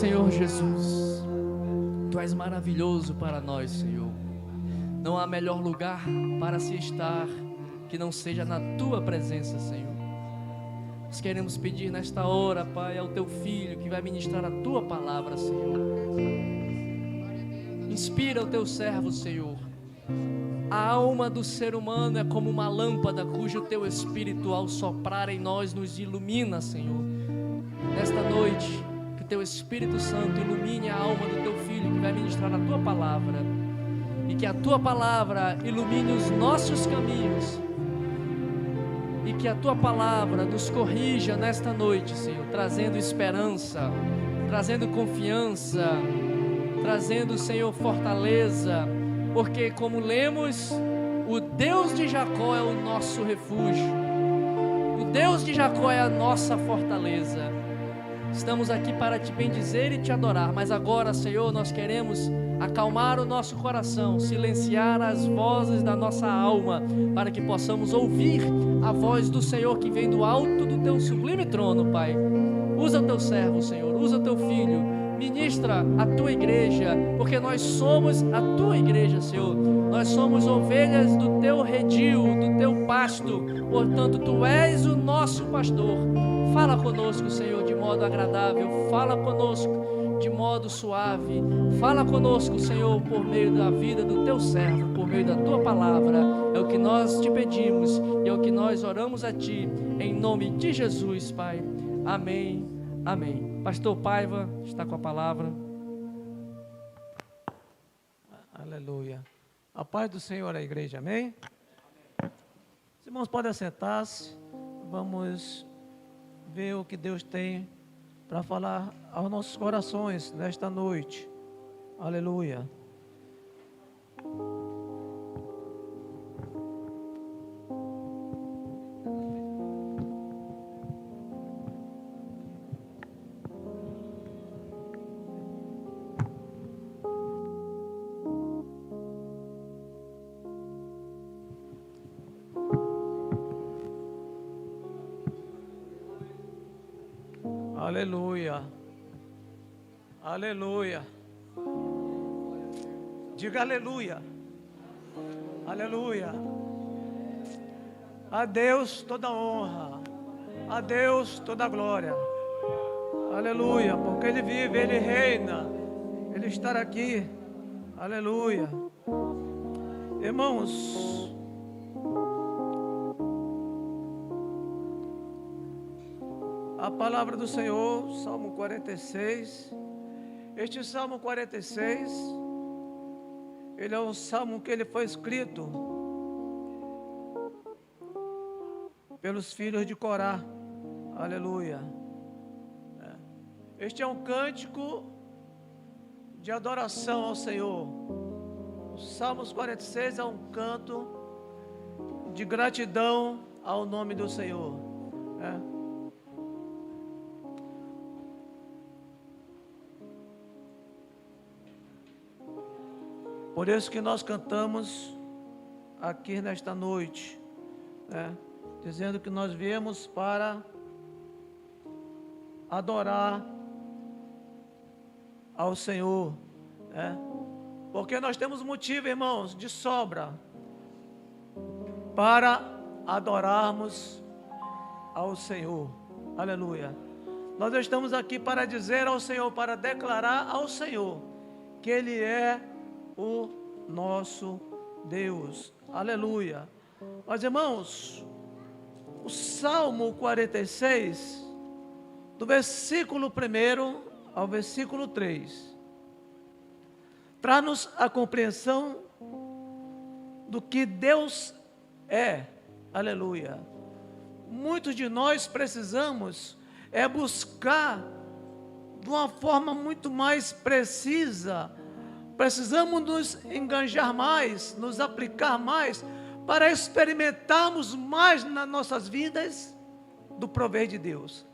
Senhor Jesus, Tu és maravilhoso para nós, Senhor. Não há melhor lugar para se estar que não seja na Tua presença, Senhor. Nós queremos pedir nesta hora, Pai, ao Teu Filho que vai ministrar a Tua palavra, Senhor. Inspira o Teu servo, Senhor. A alma do ser humano é como uma lâmpada cujo Teu Espírito, ao soprar em nós, nos ilumina, Senhor. Nesta noite, que Teu Espírito Santo ilumine a alma do Teu Filho que vai ministrar a Tua palavra, e que a Tua palavra ilumine os nossos caminhos, e que a Tua palavra nos corrija nesta noite, Senhor, trazendo esperança, trazendo confiança, trazendo, Senhor, fortaleza, porque como lemos, o Deus de Jacó é o nosso refúgio, o Deus de Jacó é a nossa fortaleza. Estamos aqui para Te bendizer e Te adorar, mas agora, Senhor, nós queremos acalmar o nosso coração, silenciar as vozes da nossa alma, para que possamos ouvir a voz do Senhor que vem do alto do Teu sublime trono, Pai. Usa o Teu servo, Senhor, usa o Teu filho, ministra a Tua igreja, porque nós somos a Tua igreja, Senhor. Nós somos ovelhas do Teu redil, do Teu pasto, portanto, Tu és o nosso pastor. Fala conosco, Senhor, de modo agradável, fala conosco de modo suave, fala conosco, Senhor, por meio da vida do Teu servo, por meio da Tua palavra. É o que nós Te pedimos e é o que nós oramos a Ti, em nome de Jesus, Pai. Amém, amém. Pastor Paiva está com a palavra. Aleluia. A paz do Senhor à igreja, amém? Os irmãos podem assentar-se. Vamos ver o que Deus tem para falar aos nossos corações nesta noite. Aleluia. Aleluia, aleluia, diga aleluia, aleluia. A Deus toda honra, a Deus toda glória, aleluia, porque Ele vive, Ele reina, Ele está aqui, aleluia. Irmãos, a palavra do Senhor, Salmo 46, este Salmo 46, ele é um salmo que ele foi escrito pelos filhos de Corá, aleluia. Este é um cântico de adoração ao Senhor. O Salmos 46 é um canto de gratidão ao nome do Senhor, Por isso que nós cantamos aqui nesta noite, dizendo que nós viemos para adorar ao Senhor, porque nós temos motivo, irmãos, de sobra para adorarmos ao Senhor, aleluia. Nós estamos aqui para dizer ao Senhor, para declarar ao Senhor que Ele é o nosso Deus, aleluia. Mas irmãos, o Salmo 46, do versículo 1 ao versículo 3, traz-nos a compreensão do que Deus é, aleluia. Muitos de nós precisamos buscar de uma forma muito mais precisa. Precisamos nos enganjar mais, nos aplicar mais, para experimentarmos mais nas nossas vidas do prover de Deus.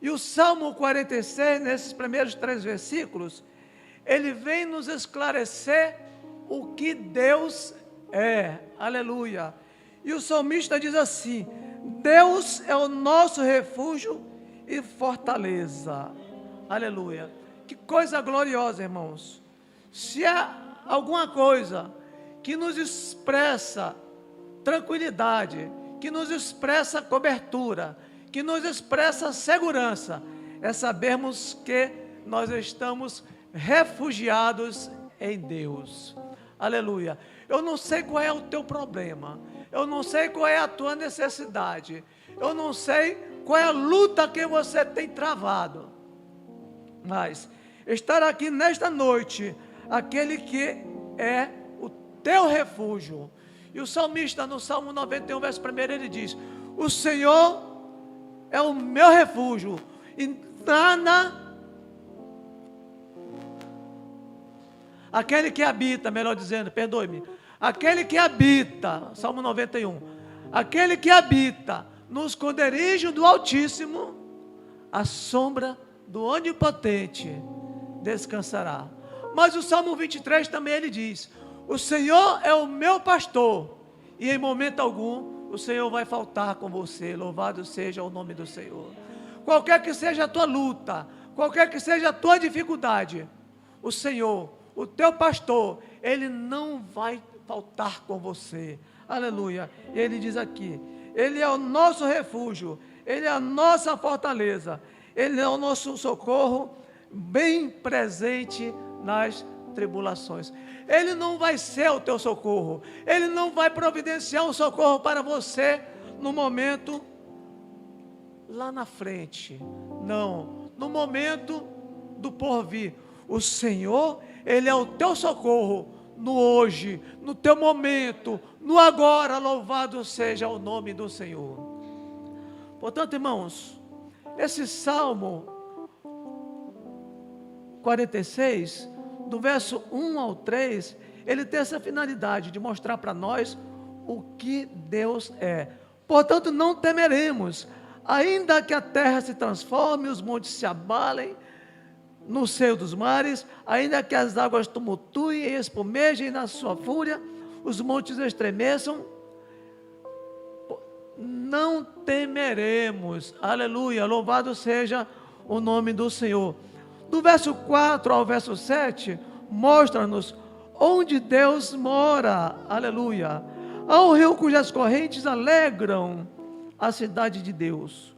E o Salmo 46, nesses primeiros 3 versículos, ele vem nos esclarecer o que Deus é, aleluia. E o salmista diz assim: Deus é o nosso refúgio e fortaleza, aleluia. que coisa gloriosa, irmãos. Se há alguma coisa que nos expressa tranquilidade, que nos expressa cobertura, que nos expressa segurança, é sabermos que nós estamos refugiados em Deus. Aleluia. Eu não sei qual é o teu problema, eu não sei qual é a tua necessidade, eu não sei qual é a luta que você tem travado, mas estar aqui nesta noite, aquele que é o teu refúgio. E o salmista no Salmo 91, verso 1, ele diz: o Senhor é o meu refúgio, e nada, aquele que habita, melhor dizendo, perdoe-me, aquele que habita, Salmo 91, aquele que habita no esconderijo do Altíssimo, a sombra do Onipotente descansará. Mas o Salmo 23 também ele diz: o Senhor é o meu pastor, e em momento algum o Senhor vai faltar com você. Louvado seja o nome do Senhor. Qualquer que seja a tua luta, qualquer que seja a tua dificuldade, o Senhor, o teu pastor, Ele não vai faltar com você. Aleluia. E Ele diz aqui: Ele é o nosso refúgio, Ele é a nossa fortaleza, Ele é o nosso socorro, bem presente nas tribulações. Ele não vai ser o teu socorro, Ele não vai providenciar um socorro para você no momento lá na frente, não, no momento do porvir. O Senhor, Ele é o teu socorro no hoje, no teu momento, no agora. Louvado seja o nome do Senhor. Portanto, irmãos, esse Salmo 46, do verso 1 ao 3, ele tem essa finalidade de mostrar para nós o que Deus é. Portanto, não temeremos, ainda que a terra se transforme, os montes se abalem no seio dos mares, ainda que as águas tumultuem e espumejem na sua fúria, os montes estremeçam, não temeremos. Aleluia, louvado seja o nome do Senhor. Do verso 4 ao verso 7, mostra-nos onde Deus mora. Aleluia. Há um rio cujas correntes alegram a cidade de Deus,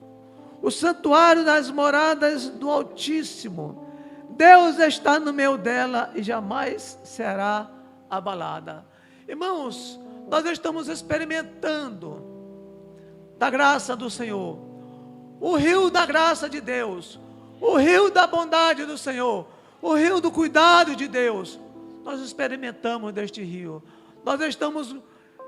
o santuário das moradas do Altíssimo. Deus está no meio dela e jamais será abalada. Irmãos, nós estamos experimentando da graça do Senhor, o rio da graça de Deus, o rio da bondade do Senhor, o rio do cuidado de Deus. Nós experimentamos deste rio, nós estamos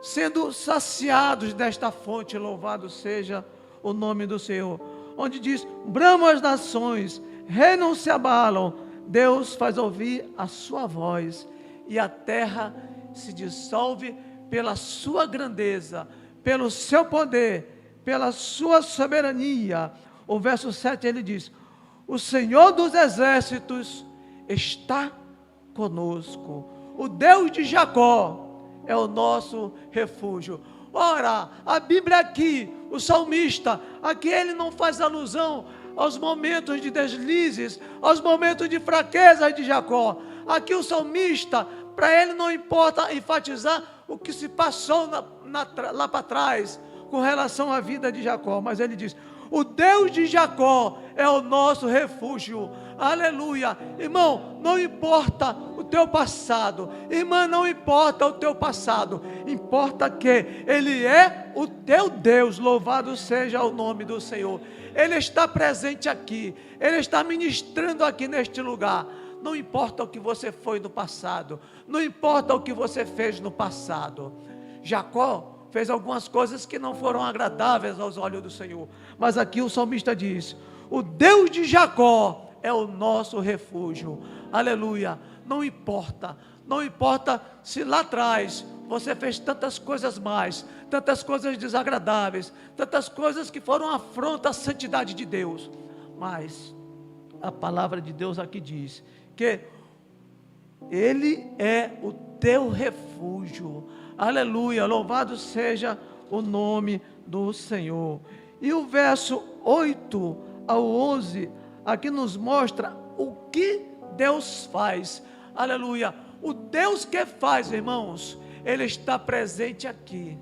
sendo saciados desta fonte. Louvado seja o nome do Senhor. Onde diz: bramam as nações, reinos não se abalam, Deus faz ouvir a sua voz, e a terra se dissolve pela sua grandeza, pelo seu poder, pela sua soberania. O verso 7 ele diz: o Senhor dos exércitos está conosco, o Deus de Jacó é o nosso refúgio. Ora, a Bíblia aqui, o salmista, aqui ele não faz alusão aos momentos de deslizes, aos momentos de fraqueza de Jacó. Aqui o salmista, para ele não importa enfatizar o que se passou lá para trás, com relação à vida de Jacó, mas ele diz: o Deus de Jacó é o nosso refúgio. Aleluia. Irmão, não importa o teu passado, irmã, não importa o teu passado, importa que Ele é o teu Deus. Louvado seja o nome do Senhor. Ele está presente aqui, Ele está ministrando aqui neste lugar. Não importa o que você foi no passado, não importa o que você fez no passado. Jacó fez algumas coisas que não foram agradáveis aos olhos do Senhor, mas aqui o salmista diz: o Deus de Jacó é o nosso refúgio. Aleluia. Não importa se lá atrás você fez tantas coisas mais, tantas coisas desagradáveis, tantas coisas que foram afronta à santidade de Deus, mas a palavra de Deus aqui diz que Ele é o teu refúgio. Aleluia, louvado seja o nome do Senhor. E o verso 8 ao 11, aqui nos mostra o que Deus faz. Aleluia. O Deus que faz, irmãos, Ele está presente aqui.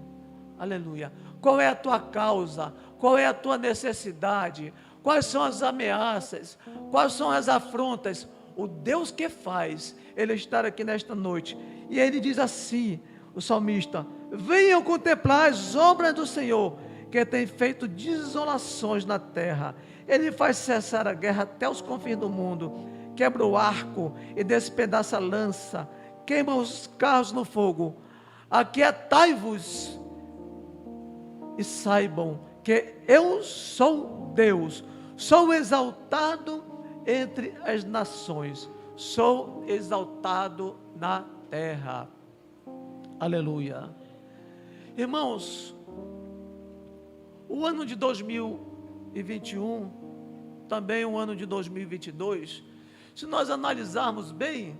Aleluia. Qual é a tua causa? Qual é a tua necessidade? Quais são as ameaças? Quais são as afrontas? O Deus que faz, Ele está aqui nesta noite. E Ele diz assim, o salmista: venham contemplar as obras do Senhor, que tem feito desolações na terra. Ele faz cessar a guerra até os confins do mundo, quebra o arco e despedaça a lança, queima os carros no fogo. Aquietai-vos e saibam que eu sou Deus, sou exaltado entre as nações, sou exaltado na terra. Aleluia. Irmãos, o ano de 2021, também o ano de 2022, se nós analisarmos bem,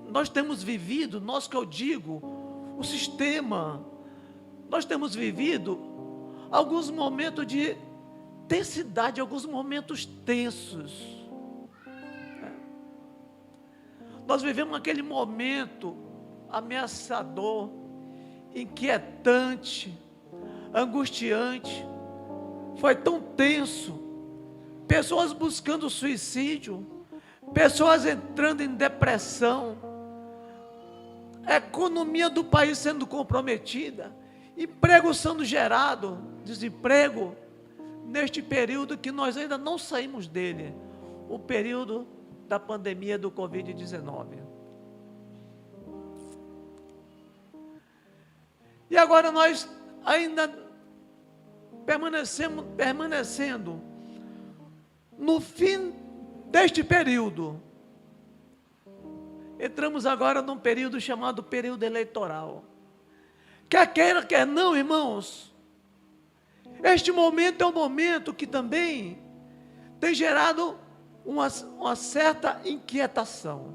nós temos vivido, nós que eu digo, o sistema, nós temos vivido alguns momentos de tensidade, alguns momentos tensos. Nós vivemos aquele momento ameaçador, inquietante, angustiante, foi tão tenso, pessoas buscando suicídio, pessoas entrando em depressão, a economia do país sendo comprometida, emprego sendo gerado, desemprego, neste período que nós ainda não saímos dele, o período da pandemia do Covid-19. E agora nós ainda permanecendo no fim deste período. Entramos agora num período chamado período eleitoral. Quer queira, quer não, irmãos, este momento é um momento que também tem gerado uma certa inquietação,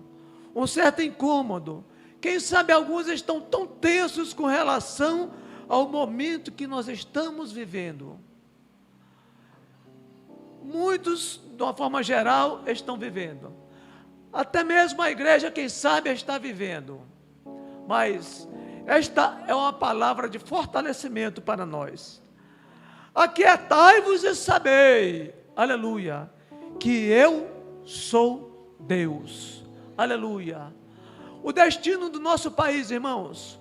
um certo incômodo. Quem sabe alguns estão tão tensos com relação ao momento que nós estamos vivendo. Muitos, de uma forma geral, estão vivendo. Até mesmo a igreja, quem sabe, está vivendo. Mas esta é uma palavra de fortalecimento para nós. Aquietai-vos e sabei, aleluia, que eu sou Deus. Aleluia. O destino do nosso país, irmãos,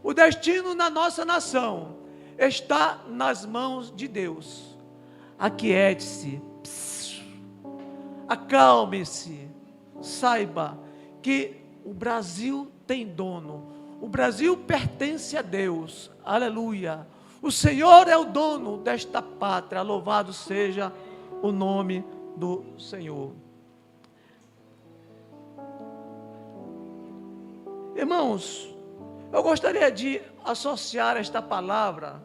o destino da nossa nação está nas mãos de Deus. Aquiete-se, acalme-se, saiba que o Brasil tem dono, o Brasil pertence a Deus, aleluia. O Senhor é o dono desta pátria, louvado seja o nome do Senhor. Irmãos, eu gostaria de associar esta palavra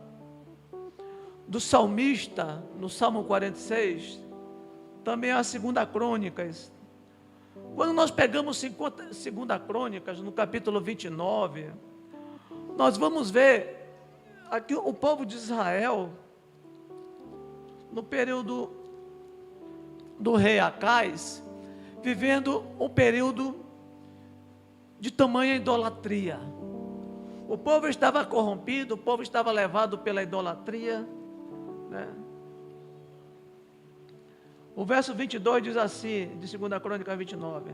do salmista, no Salmo 46, também a 2 Crônicas. Quando nós pegamos 2 Crônicas, no capítulo 29, nós vamos ver aqui o povo de Israel, no período do rei Acais, vivendo um período de tamanha idolatria. O povo estava corrompido, o povo estava levado pela idolatria, né? O verso 22 diz assim, de 2 Crônica 29,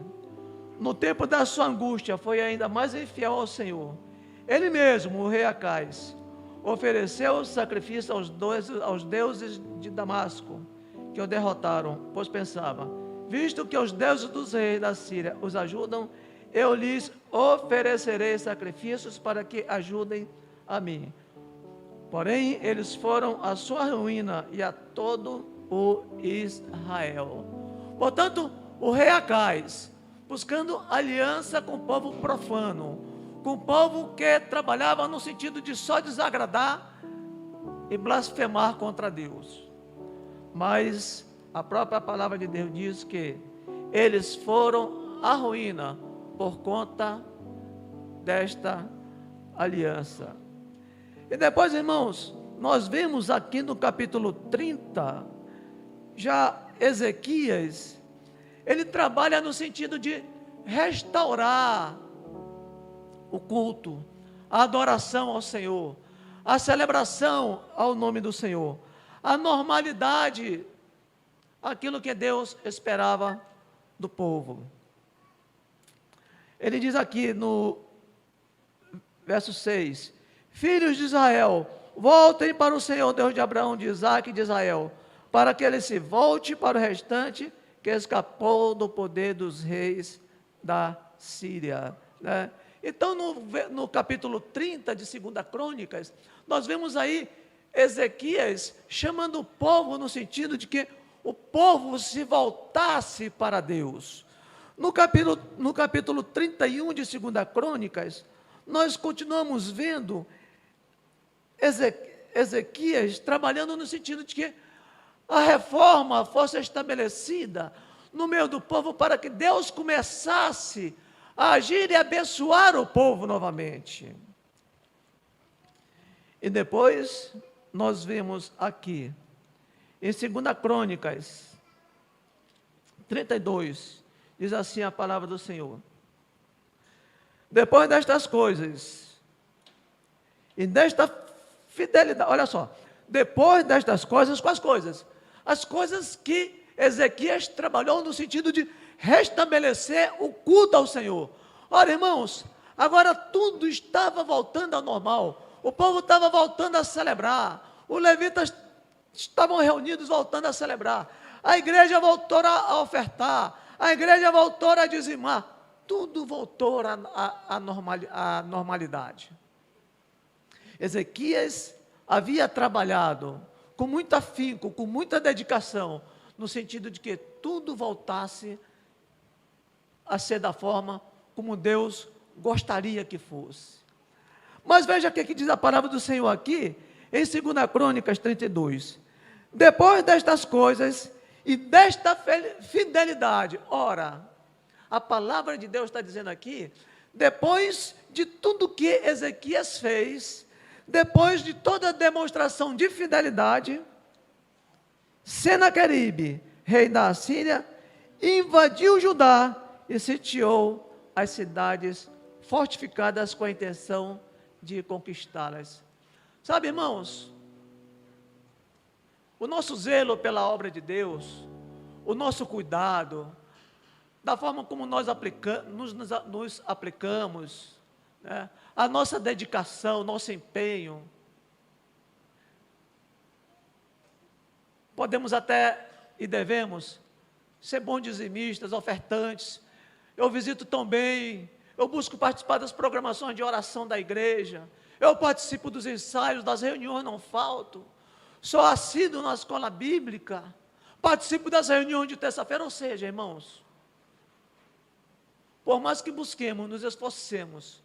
no tempo da sua angústia, foi ainda mais infiel ao Senhor. Ele mesmo, o rei Acais, ofereceu sacrifício aos deuses de Damasco, que o derrotaram, pois pensava, visto que os deuses dos reis da Síria os ajudam, eu lhes oferecerei sacrifícios para que ajudem a mim. Porém, eles foram à sua ruína e a todo o Israel. Portanto, o rei Acais, buscando aliança com o povo profano, com o povo que trabalhava no sentido de só desagradar e blasfemar contra Deus. Mas a própria palavra de Deus diz que eles foram à ruína por conta desta aliança. E depois, irmãos, nós vemos aqui no capítulo 30, já Ezequias, ele trabalha no sentido de restaurar o culto, a adoração ao Senhor, a celebração ao nome do Senhor, a normalidade, aquilo que Deus esperava do povo. Ele diz aqui no verso 6: filhos de Israel, voltem para o Senhor, Deus de Abraão, de Isaque e de Israel, para que ele se volte para o restante que escapou do poder dos reis da Síria, né? Então, no capítulo 30 de 2 Crônicas, nós vemos aí Ezequias chamando o povo no sentido de que o povo se voltasse para Deus. No capítulo 31 de 2 Crônicas, nós continuamos vendo Ezequias trabalhando no sentido de que a reforma fosse estabelecida no meio do povo para que Deus começasse a agir e abençoar o povo novamente. E depois nós vemos aqui, em 2 Crônicas 32, diz assim a palavra do Senhor: depois destas coisas, e desta fidelidade, olha só, depois destas coisas, quais coisas? As coisas que Ezequias trabalhou no sentido de restabelecer o culto ao Senhor. Ora, irmãos, agora tudo estava voltando ao normal, o povo estava voltando a celebrar, os levitas estavam reunidos voltando a celebrar, a igreja voltou a ofertar, a igreja voltou a dizimar, tudo voltou à normalidade. Ezequias havia trabalhado com muito afinco, com muita dedicação, no sentido de que tudo voltasse a ser da forma como Deus gostaria que fosse. Mas veja o que diz a palavra do Senhor aqui, em 2 Crônicas 32. Depois destas coisas e desta fidelidade, ora, a palavra de Deus está dizendo aqui, depois de tudo que Ezequias fez, depois de toda a demonstração de fidelidade, Senaqueribe, rei da Assíria, invadiu Judá e sitiou as cidades fortificadas com a intenção de conquistá-las. Sabe, irmãos, o nosso zelo pela obra de Deus, o nosso cuidado, da forma como nós nos aplicamos, né, a nossa dedicação, nosso empenho, podemos até e devemos ser bons dizimistas, ofertantes. Eu visito tão bem, eu busco participar das programações de oração da igreja, eu participo dos ensaios, das reuniões, não falto, sou assíduo na escola bíblica, participo das reuniões de terça-feira. Ou seja, irmãos, por mais que busquemos, nos esforcemos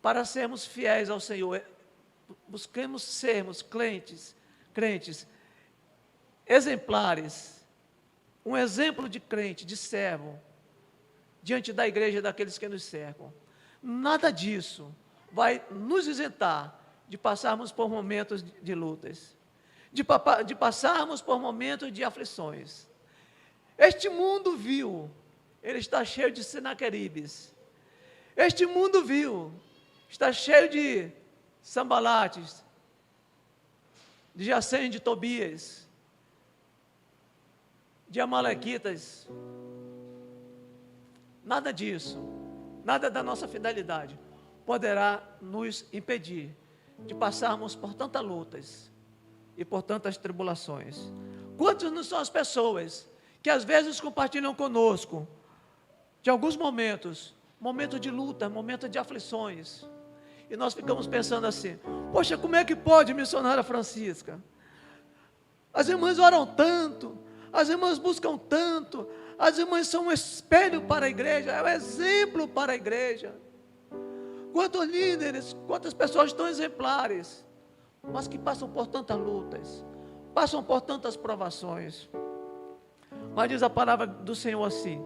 para sermos fiéis ao Senhor, busquemos sermos crentes exemplares, um exemplo de crente, de servo, diante da igreja e daqueles que nos cercam. Nada disso vai nos isentar de passarmos por momentos de lutas, de passarmos por momentos de aflições. Este mundo vil, ele está cheio de Senaqueribes. Este mundo vil, está cheio de Sambalates, de Jacém, de Tobias, de Amalequitas. Nada disso, nada da nossa fidelidade poderá nos impedir de passarmos por tantas lutas e por tantas tribulações. Quantos não são as pessoas que às vezes compartilham conosco de alguns momentos de luta, momentos de aflições, e nós ficamos pensando assim: poxa, como é que pode, missionária Francisca? As irmãs oram tanto, as irmãs buscam tanto, as irmãs são um espelho para a igreja, é um exemplo para a igreja. Quantos líderes, quantas pessoas tão exemplares, mas que passam por tantas lutas, passam por tantas provações. Mas diz a palavra do Senhor assim: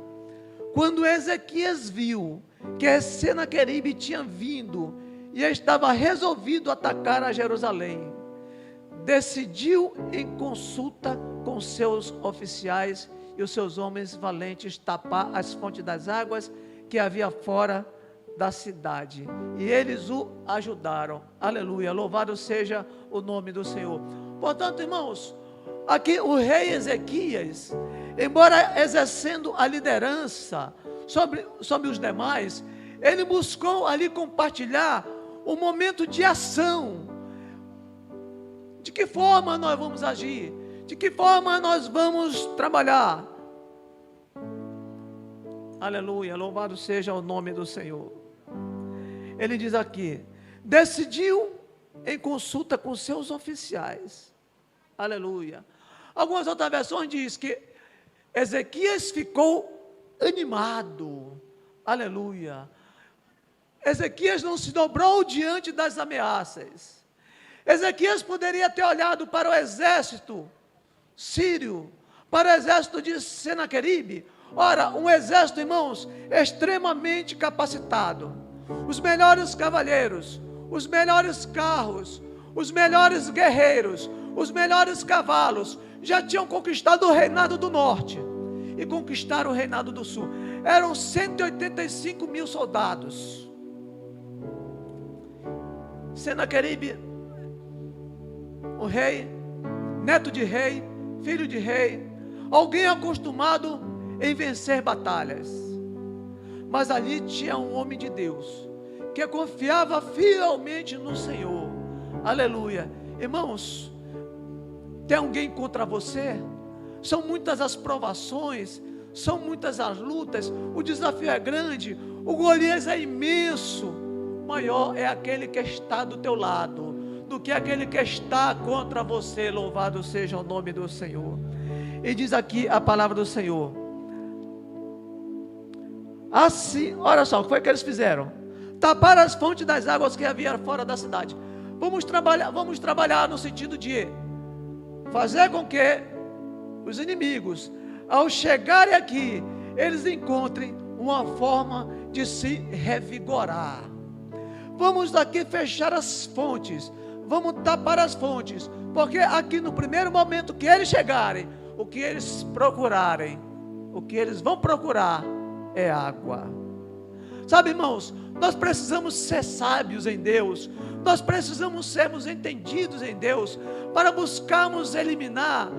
quando Ezequias viu que Senaqueribe tinha vindo e estava resolvido atacar a Jerusalém, decidiu em consulta com seus oficiais e os seus homens valentes tapar as fontes das águas que havia fora da cidade. E eles o ajudaram. Aleluia, louvado seja o nome do Senhor. Portanto, irmãos, aqui o rei Ezequias, embora exercendo a liderança sobre os demais, ele buscou ali compartilhar um momento de ação. De que forma nós vamos agir? De que forma nós vamos trabalhar? Aleluia, louvado seja o nome do Senhor. Ele diz aqui: decidiu em consulta com seus oficiais. Aleluia. Algumas outras versões diz que Ezequias ficou animado. Aleluia. Ezequias não se dobrou diante das ameaças. Ezequias poderia ter olhado para o exército sírio, para o exército de Senaqueribe. Ora, um exército, irmãos, extremamente capacitado. Os melhores cavalheiros, os melhores carros, os melhores guerreiros, os melhores cavalos, já tinham conquistado o reinado do norte e conquistaram o reinado do sul. Eram 185 mil soldados. Senaqueribe, o rei, neto de rei, filho de rei, alguém acostumado em vencer batalhas. Mas ali tinha um homem de Deus, que confiava fielmente no Senhor. Aleluia. Irmãos, tem alguém contra você? São muitas as provações, são muitas as lutas, o desafio é grande, o Golias é imenso. Maior é aquele que está do teu lado do que aquele que está contra você. Louvado seja o nome do Senhor. E diz aqui a palavra do Senhor: assim, olha só o que foi que eles fizeram: tapar as fontes das águas que havia fora da cidade. Vamos trabalhar no sentido de fazer com que os inimigos, ao chegarem aqui, eles encontrem uma forma de se revigorar. Vamos aqui fechar as fontes, vamos tapar as fontes, porque aqui no primeiro momento que eles chegarem, o que eles procurarem, o que eles vão procurar é água. Sabe, irmãos, nós precisamos ser sábios em Deus, nós precisamos sermos entendidos em Deus, para buscarmos eliminar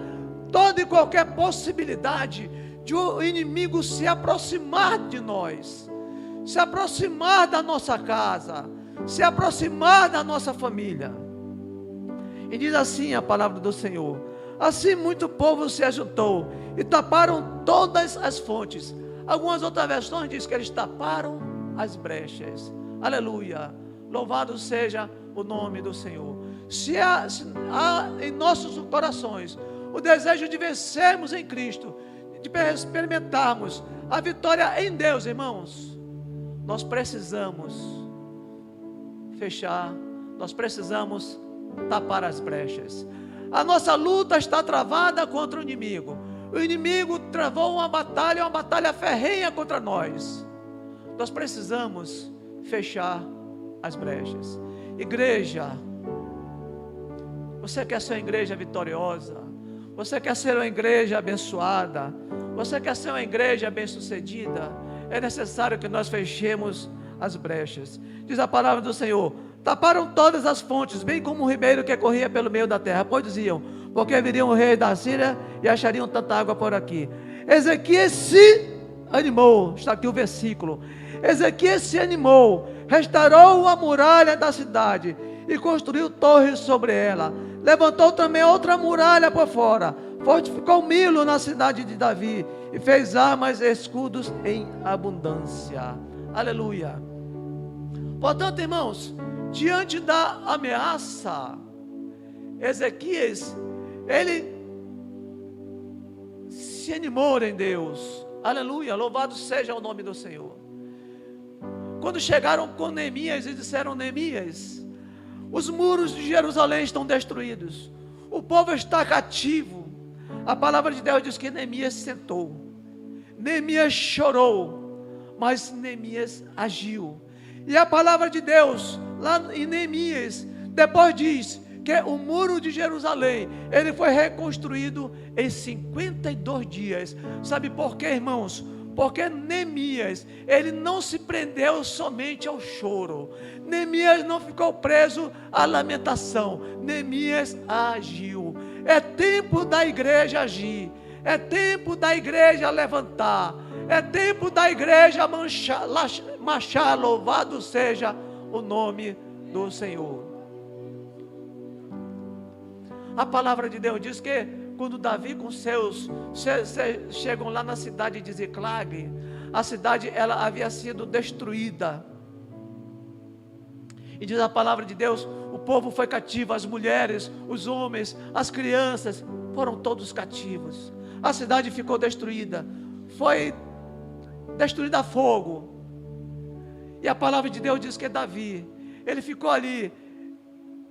toda e qualquer possibilidade de o inimigo se aproximar de nós, se aproximar da nossa casa, se aproximar da nossa família. E diz assim a palavra do Senhor: assim muito povo se ajuntou e taparam todas as fontes. Algumas outras versões dizem que eles taparam as brechas. Aleluia, louvado seja o nome do Senhor. Se há em nossos corações o desejo de vencermos em Cristo, de experimentarmos a vitória em Deus, irmãos, nós precisamos fechar, nós precisamos tapar as brechas. A nossa luta está travada contra o inimigo. O inimigo travou uma batalha ferrenha contra nós. Nós precisamos fechar as brechas. Igreja, você quer ser uma igreja vitoriosa? Você quer ser uma igreja abençoada? Você quer ser uma igreja bem-sucedida? É necessário que nós fechemos as brechas. Diz a palavra do Senhor: taparam todas as fontes, bem como um ribeiro que corria pelo meio da terra, pois diziam: porque viriam o rei da Síria e achariam tanta água por aqui. Ezequias se animou, está aqui o versículo. Ezequias se animou, restaurou a muralha da cidade e construiu torres sobre ela. Levantou também outra muralha por fora, fortificou Milo na cidade de Davi e fez armas e escudos em abundância. Aleluia. Portanto, irmãos, diante da ameaça, Ezequias, ele se animou em Deus. Aleluia, louvado seja o nome do Senhor. Quando chegaram com Neemias e disseram: Neemias, os muros de Jerusalém estão destruídos, o povo está cativo. A palavra de Deus diz que Neemias sentou, Neemias chorou, mas Neemias agiu. E a palavra de Deus lá em Neemias depois diz que o muro de Jerusalém, ele foi reconstruído em 52 dias. Sabe por quê, irmãos? Porque Neemias, ele não se prendeu somente ao choro. Neemias não ficou preso à lamentação. Neemias agiu. É tempo da igreja agir. É tempo da igreja levantar. É tempo da igreja marchar. Louvado seja o nome do Senhor. A palavra de Deus diz que quando Davi com seus chegam lá na cidade de Ziclag, a cidade ela havia sido destruída. E diz a palavra de Deus, o povo foi cativo, as mulheres, os homens, as crianças, foram todos cativos. A cidade ficou destruída, foi destruída a fogo. E a palavra de Deus diz que Davi, ele ficou ali,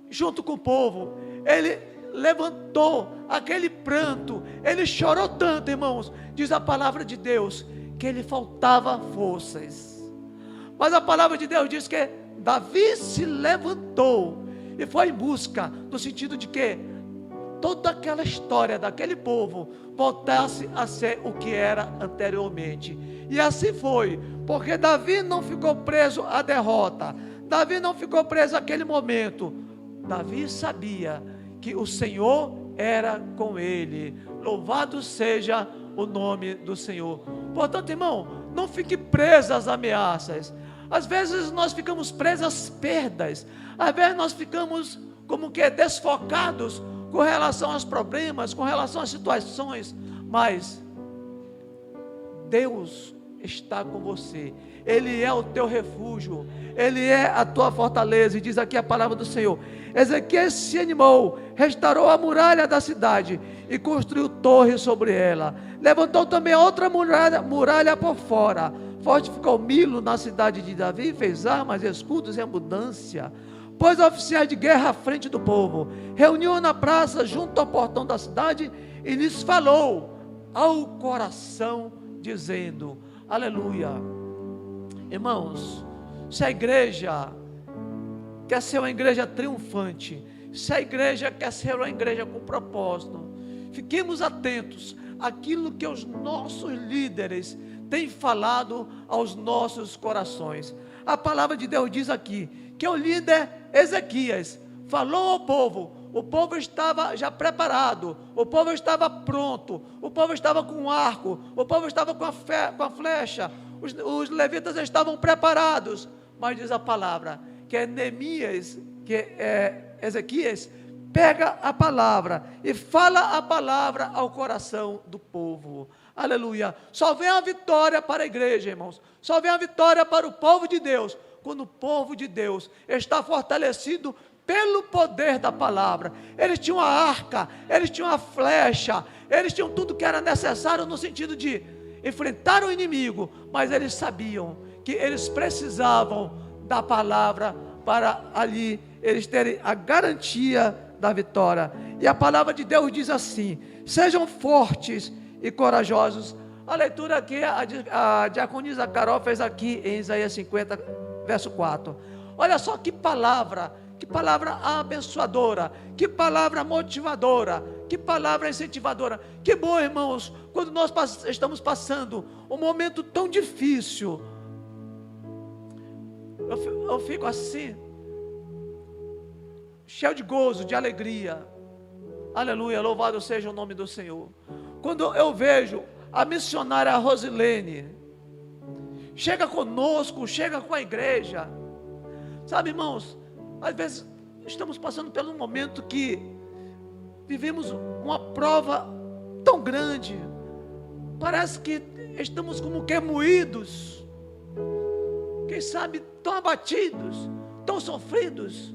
junto com o povo, ele levantou aquele pranto, ele chorou tanto, irmãos, diz a palavra de Deus, que ele faltava forças. Mas a palavra de Deus diz que Davi se levantou e foi em busca, no sentido de que toda aquela história daquele povo voltasse a ser o que era anteriormente. E assim foi, porque Davi não ficou preso à derrota, Davi não ficou preso àquele momento. Davi sabia que o Senhor era com ele. Louvado seja o nome do Senhor. Portanto, irmão, não fique preso às ameaças. Às vezes nós ficamos presos às perdas. Às vezes nós ficamos como que desfocados com relação aos problemas, com relação às situações. Mas Deus está com você. Ele é o teu refúgio, Ele é a tua fortaleza. E diz aqui a palavra do Senhor: Ezequias se animou, restaurou a muralha da cidade e construiu torre sobre ela. Levantou também outra muralha por fora, fortificou Milo na cidade de Davi, fez armas, escudos em abundância. Pôs oficiais de guerra à frente do povo, reuniu na praça junto ao portão da cidade e lhes falou ao coração, dizendo: aleluia. Irmãos, se a igreja quer ser uma igreja triunfante, se a igreja quer ser uma igreja com propósito, fiquemos atentos àquilo que os nossos líderes têm falado aos nossos corações. A palavra de Deus diz aqui que o líder Ezequias falou ao povo. O povo estava já preparado, o povo estava pronto, o povo estava com um arco, o povo estava com a flecha, os levitas estavam preparados. Mas diz a palavra que é Neemias, que é Ezequias, pega a palavra e fala a palavra ao coração do povo. Aleluia. Só vem a vitória para a igreja, irmãos. Só vem a vitória para o povo de Deus quando o povo de Deus está fortalecido pelo poder da palavra. Eles tinham a arca, eles tinham a flecha, eles tinham tudo que era necessário no sentido de enfrentar o inimigo, mas eles sabiam que eles precisavam da palavra para ali eles terem a garantia da vitória. E a palavra de Deus diz assim: sejam fortes e corajosos. A leitura aqui a diaconisa Carol fez aqui em Isaías 50, verso 4. Olha só que palavra abençoadora, que palavra motivadora, que palavra incentivadora. Que bom, irmãos, quando nós estamos passando um momento tão difícil, eu fico assim, cheio de gozo, de alegria. Aleluia, louvado seja o nome do Senhor. Quando eu vejo a missionária Rosilene, chega conosco, chega com a igreja. Sabe, irmãos, às vezes estamos passando por um momento que vivemos uma prova tão grande, parece que estamos como que moídos, quem sabe tão abatidos, tão sofridos.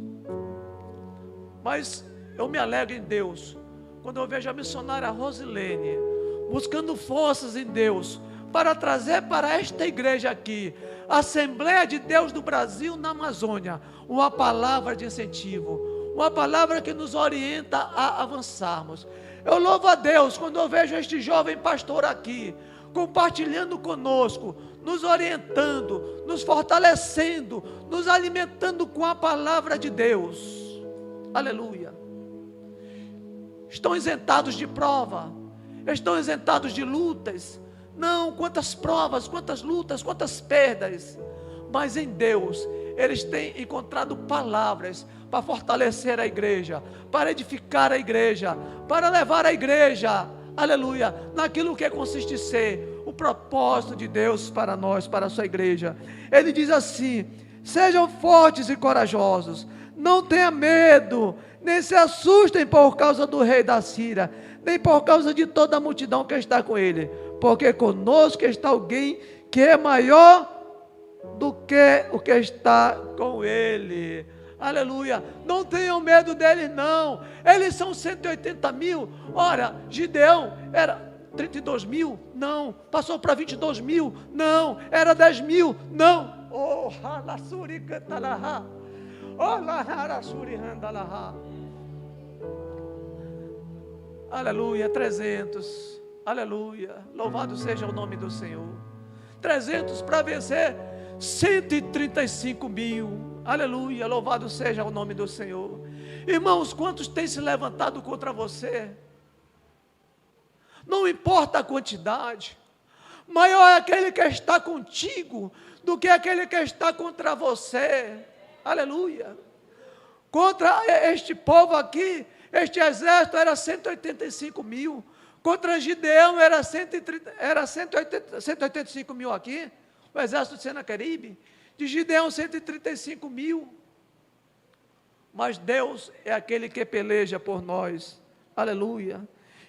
Mas eu me alegro em Deus quando eu vejo a missionária Rosilene buscando forças em Deus para trazer para esta igreja aqui, a Assembleia de Deus do Brasil na Amazônia, uma palavra de incentivo, uma palavra que nos orienta a avançarmos. Eu louvo a Deus quando eu vejo este jovem pastor aqui, compartilhando conosco, nos orientando, nos fortalecendo, nos alimentando com a palavra de Deus. Aleluia. estão isentados de prova, estão isentados de lutas. Não, quantas provas, quantas lutas, quantas perdas. Mas em Deus, eles têm encontrado palavras para fortalecer a igreja, para edificar a igreja, para levar a igreja, aleluia, naquilo que consiste em ser o propósito de Deus para nós, para a sua igreja. Ele diz assim: sejam fortes e corajosos, não tenha medo, nem se assustem por causa do rei da Síria, nem por causa de toda a multidão que está com ele, porque conosco está alguém que é maior do que o que está com ele. Aleluia, não tenham medo deles não, eles são 180 mil, ora, Gideão era 32 mil, não, passou para 22 mil, não, era 10 mil, não, oh, halassuri cantalaha, oh, laharassuri handalaha, aleluia, 300, aleluia, louvado seja o nome do Senhor, 300 para vencer 135 mil, aleluia, louvado seja o nome do Senhor. Irmãos, quantos têm se levantado contra você? Não importa a quantidade, maior é aquele que está contigo do que aquele que está contra você, aleluia. Contra este povo aqui, este exército era 185 mil, contra Gideão era 185 mil aqui, o exército de Senaqueribe, de Gideão 135 mil, mas Deus é aquele que peleja por nós, aleluia.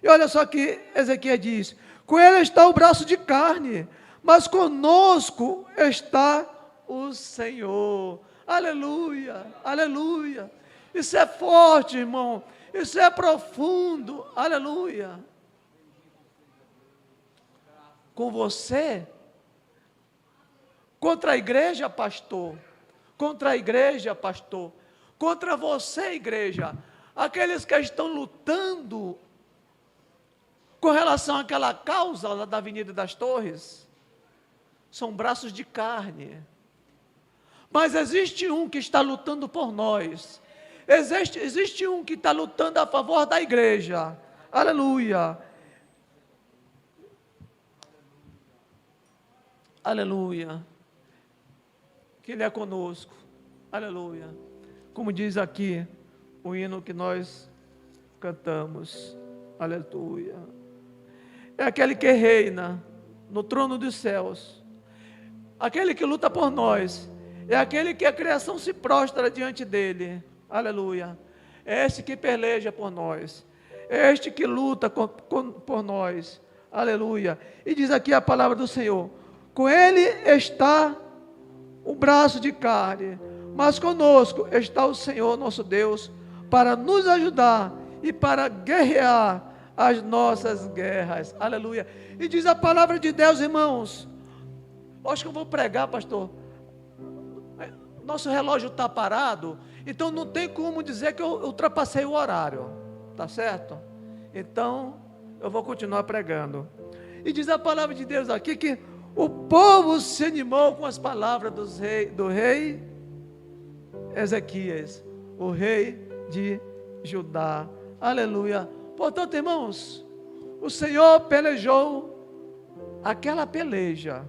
E olha só que Ezequiel diz: com ele está o braço de carne, mas conosco está o Senhor, aleluia, aleluia. Isso é forte, irmão, isso é profundo, aleluia. Com você, contra a igreja, pastor, contra a igreja, pastor, contra você, igreja, aqueles que estão lutando com relação àquela causa lá da Avenida das Torres, são braços de carne, mas existe um que está lutando por nós, existe um que está lutando a favor da igreja, aleluia, aleluia, que Ele é conosco, aleluia, como diz aqui o hino que nós cantamos, aleluia, é aquele que reina no trono dos céus, aquele que luta por nós, é aquele que a criação se prostra diante dele, aleluia, é este que peleja por nós, é este que luta por nós, aleluia, e diz aqui a palavra do Senhor: com ele está o braço de carne, mas conosco está o Senhor nosso Deus, para nos ajudar e para guerrear as nossas guerras, aleluia. E diz a palavra de Deus, irmãos, acho que eu vou pregar, pastor, nosso relógio está parado, então não tem como dizer que eu ultrapassei o horário, tá certo? Então, eu vou continuar pregando. E diz a palavra de Deus aqui que o povo se animou com as palavras do rei Ezequias, o rei de Judá, aleluia. Portanto, irmãos, o Senhor pelejou aquela peleja,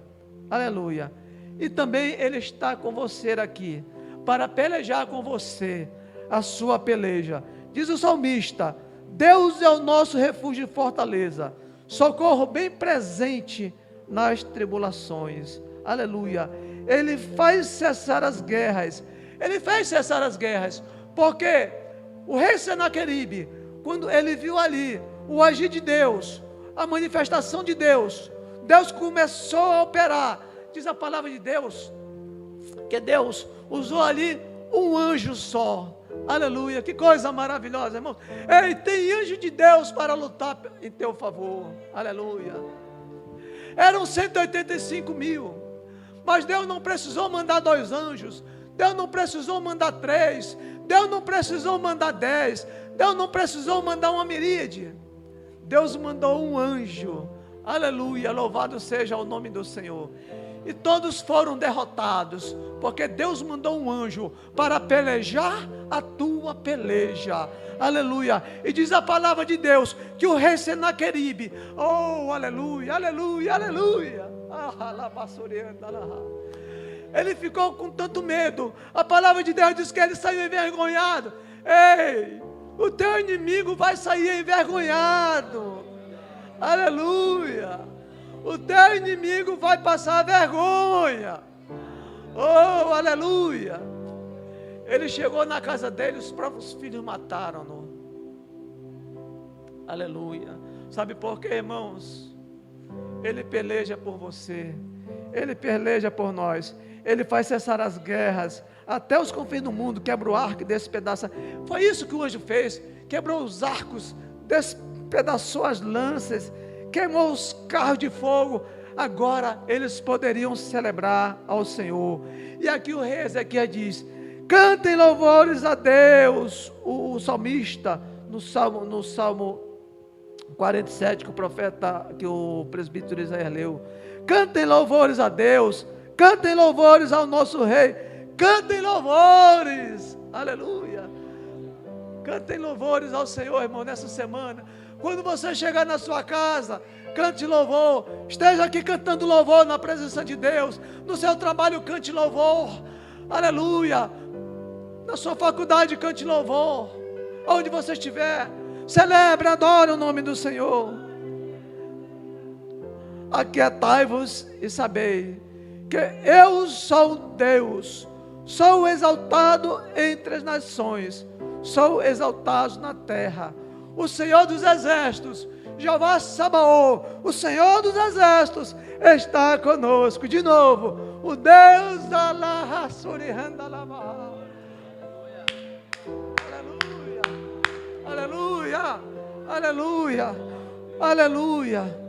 aleluia, e também Ele está com você aqui, para pelejar com você a sua peleja. Diz o salmista: Deus é o nosso refúgio e fortaleza, socorro bem presente nas tribulações, aleluia. Ele faz cessar as guerras, Ele fez cessar as guerras, porque o rei Senaqueribe, quando ele viu ali o agir de Deus, a manifestação de Deus, Deus começou a operar. Diz a palavra de Deus, que Deus usou ali um anjo só, aleluia, que coisa maravilhosa, irmão. Ei, tem anjo de Deus para lutar em teu favor, aleluia. Eram 185 mil, mas Deus não precisou mandar 2 anjos, Deus não precisou mandar 3, Deus não precisou mandar 10, Deus não precisou mandar uma miríade, Deus mandou um anjo, aleluia, louvado seja o nome do Senhor. e todos foram derrotados, porque Deus mandou um anjo para pelejar a tua peleja. Aleluia. E diz a palavra de Deus que o rei Senaqueribe, oh, aleluia, aleluia, aleluia, ele ficou com tanto medo. A palavra de Deus diz que ele saiu envergonhado. Ei, o teu inimigo vai sair envergonhado. Aleluia. O teu inimigo vai passar vergonha. Oh, aleluia. Ele chegou na casa dele, os próprios filhos mataram-no. Aleluia. Sabe por quê, irmãos? Ele peleja por você. Ele peleja por nós. Ele faz cessar as guerras até os confins do mundo. Quebra o arco e despedaça. Foi isso que o anjo fez. Quebrou os arcos, despedaçou as lanças, queimou os carros de fogo. Agora eles poderiam celebrar ao Senhor. E aqui o rei Ezequias diz: cantem louvores a Deus. O salmista, no Salmo 47, que o presbítero Isaías leu: cantem louvores a Deus, cantem louvores ao nosso rei, cantem louvores, aleluia. Cantem louvores ao Senhor, irmão, nessa semana. Quando você chegar na sua casa, cante louvor. Esteja aqui cantando louvor na presença de Deus. No seu trabalho, cante louvor, aleluia. Na sua faculdade, cante louvor. Onde você estiver, celebre, adore o nome do Senhor. Aquietai-vos e sabei que eu sou Deus, sou exaltado entre as nações, sou exaltado na terra. O Senhor dos exércitos, Jeová Sabaoth, o Senhor dos exércitos, está conosco. De novo, o Deus da Lahasurihanda-lama. Aleluia, aleluia, aleluia.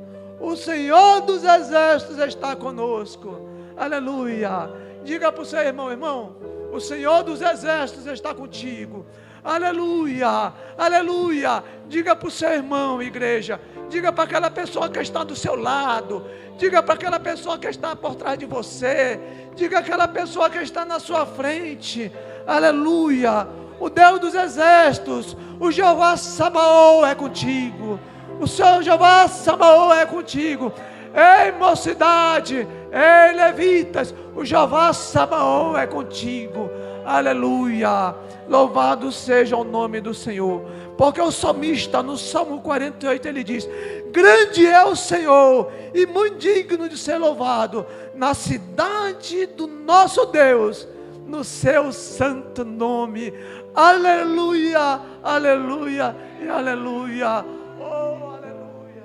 O Senhor dos exércitos está conosco. Aleluia. Diga para o seu irmão: irmão, o Senhor dos exércitos está contigo. Aleluia, aleluia. Diga para o seu irmão, igreja. Diga para aquela pessoa que está do seu lado. Diga para aquela pessoa que está por trás de você. Diga aquela pessoa que está na sua frente. Aleluia. O Deus dos exércitos, o Jeová Sabaoth é contigo. O Senhor Jeová Sabaoth é contigo. Ei, mocidade, ei, levitas, o Jeová Sabaoth é contigo. Aleluia. Louvado seja o nome do Senhor. Porque o salmista, no Salmo 48, ele diz: grande é o Senhor e muito digno de ser louvado na cidade do nosso Deus, no seu santo nome. Aleluia, aleluia e aleluia. Oh, aleluia,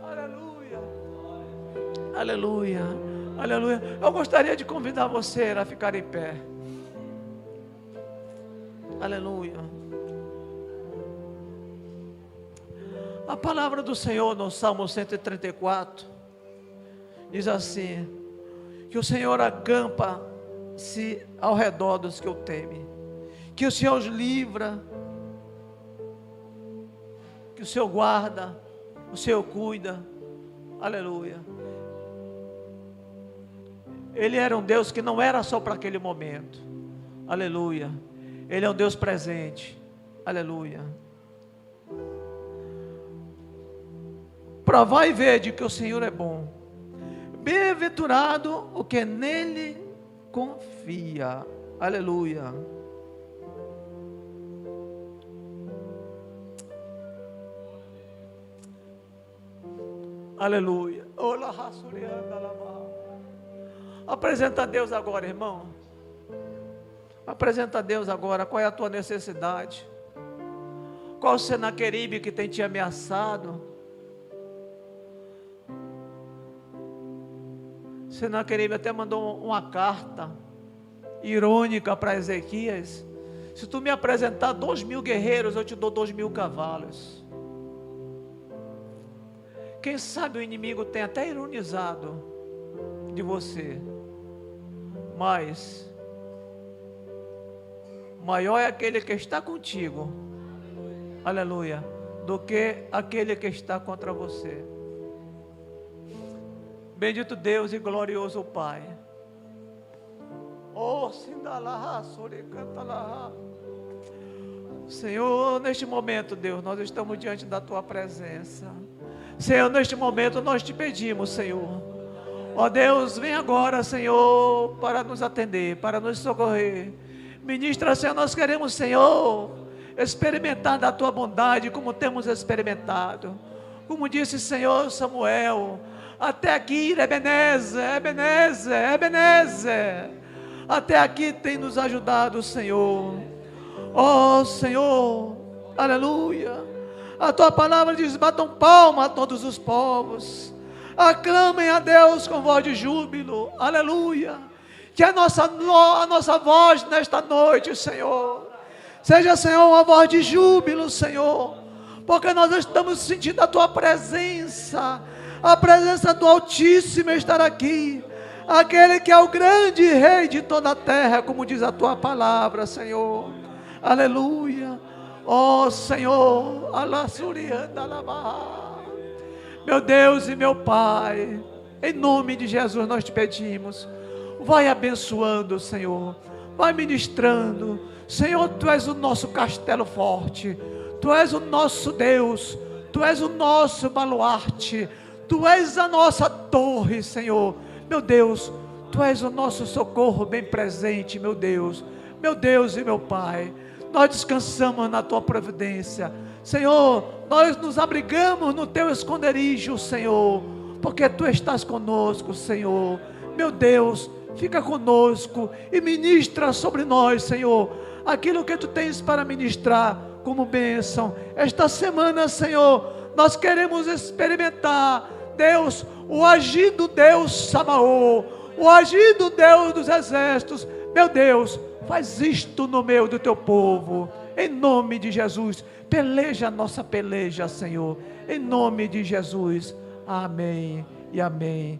aleluia, aleluia, aleluia. Eu gostaria de convidar você a ficar em pé. Aleluia. A palavra do Senhor no Salmo 134 diz assim: que o Senhor acampa-se ao redor dos que o temem, que o Senhor os livra, que o Senhor guarda, o Senhor cuida. Aleluia. Ele era um Deus que não era só para aquele momento. Aleluia. Ele é um Deus presente. Aleluia. Provai e vede que o Senhor é bom. Bem-aventurado o que nele confia. Aleluia. Aleluia. Apresenta a Deus agora, irmão. Apresenta a Deus agora. Qual é a tua necessidade? Qual o Senaqueribe que tem te ameaçado? Senaqueribe até mandou uma carta irônica para Ezequias: se tu me apresentar 2.000 guerreiros, eu te dou 2.000 cavalos. Quem sabe o inimigo tem até ironizado de você, mas maior é aquele que está contigo, aleluia, do que aquele que está contra você. Bendito Deus e glorioso Pai. Oh, Sindalaha, Suricantalaha. Senhor, neste momento, Deus, nós estamos diante da Tua presença. Senhor, neste momento nós te pedimos, Senhor. Ó Deus, vem agora, Senhor, para nos atender, para nos socorrer. Ministra, Senhor, nós queremos, Senhor, experimentar da Tua bondade como temos experimentado. Como disse, Senhor Samuel, até aqui, Ebenezer, Ebenezer, Ebenezer. Até aqui tem nos ajudado, Senhor. Ó Senhor, aleluia. A Tua palavra diz: batam palma a todos os povos, aclamem a Deus com voz de júbilo, aleluia. Que a nossa voz nesta noite, Senhor, seja, Senhor, uma voz de júbilo, Senhor, porque nós estamos sentindo a Tua presença, a presença do Altíssimo estar aqui, aquele que é o grande Rei de toda a terra, como diz a Tua palavra, Senhor, aleluia. Ó Senhor, meu Deus e meu Pai, em nome de Jesus nós te pedimos, vai abençoando, Senhor, vai ministrando, Senhor. Tu és o nosso castelo forte, Tu és o nosso Deus, Tu és o nosso baluarte, Tu és a nossa torre, Senhor. Meu Deus, Tu és o nosso socorro bem presente, meu Deus e meu Pai. Nós descansamos na Tua providência, Senhor. Nós nos abrigamos no Teu esconderijo, Senhor, porque Tu estás conosco, Senhor. Meu Deus, fica conosco e ministra sobre nós, Senhor, aquilo que Tu tens para ministrar como bênção. Esta semana, Senhor, nós queremos experimentar, Deus, o agir do Deus Samaô, o agir do Deus dos exércitos. Meu Deus, faz isto no meio do Teu povo, em nome de Jesus. Peleja a nossa peleja, Senhor, em nome de Jesus. Amém e amém.